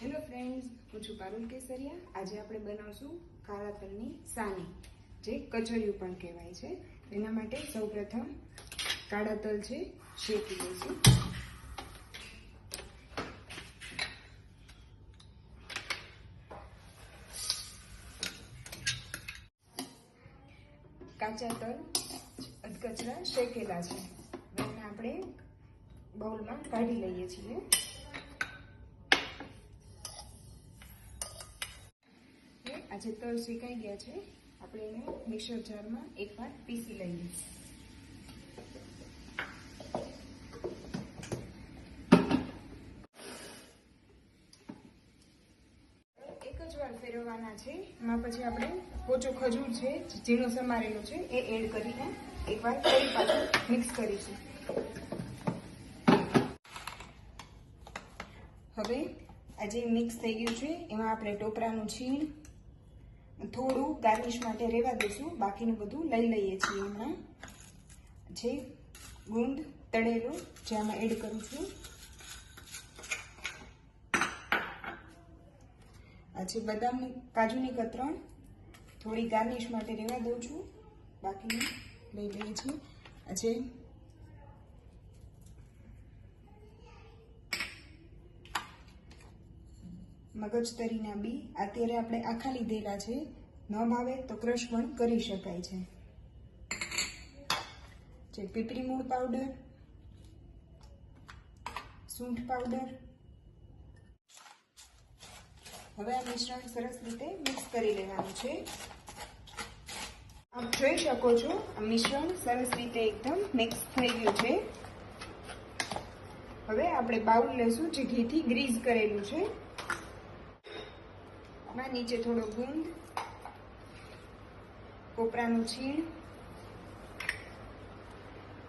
Hello friends, હું છું પારુલ કેસરિયા। આજે આપણે બનાવશું કાળા તલની સાની, જે કચરિયું પણ કહેવાય છે। એના માટે સૌપ્રથમ કાળા તલ છે શેકી લઈશું। કાચા તલ અધકચરા શેકેલા છે, એને આપણે બાઉલમાં કાઢી લઈએ છીએ। આજે તલ શેકાઈ ગયા છે, આપણે એને મિક્સર જારમાં એકવાર પીસી લઈએ। એક જ વાર ફેરવવાના છે, એમાં પછી આપણે પોચો ખજૂર છે ઝીણો સમારેલો છે એ એડ કરીને એકવાર ફરી પાછું મિક્સ કરીશું। હવે આ જે મિક્સ થઈ ગયું છે એમાં આપણે ટોપરાનું છીણ થોડું ગાર્નિશ માટે રહેવા દઈશું, બાકીનું બધું લઈ લઈએ છીએ। હમણાં જે ગુંદ તળેલો જે આમાં એડ કરું છું, આ છે બદામની કાજુની કતરણ થોડી ગાર્નિશ માટે રહેવા દઉં છું, બાકીનું લઈ લઈએ છીએ। આ છે મગજતરીના બી, અત્યારે આપણે આખા લીધેલા છે, ન ભાવે તો ક્રશ પણ કરી શકાય છે। જે પીપરી મૂળ પાવડર, સૂંઠ પાવડર। હવે આ મિશ્રણ સરસ રીતે મિક્સ કરી લેવાનું છે। આપ જોઈ શકો છો આ મિશ્રણ સરસ રીતે એકદમ મિક્સ થઈ ગયું છે। હવે આપણે બાઉલ લેશું જે ઘીથી ગ્રીઝ કરેલું છે, નીચે થોડો ગુંદ, કોપરાનું છીણ,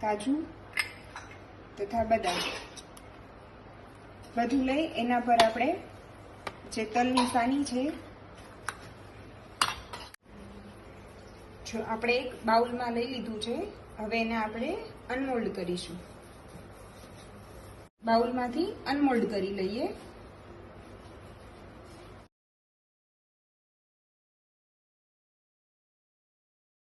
કાજુ તથા બદામ બધું લઈ એના પર આપણે જે તલની સાની છે, જો આપણે એક બાઉલમાં લઈ લીધું છે, હવે એને આપણે અનમોલ્ડ કરીશું। બાઉલમાંથી અનમોલ્ડ કરી લઈએ।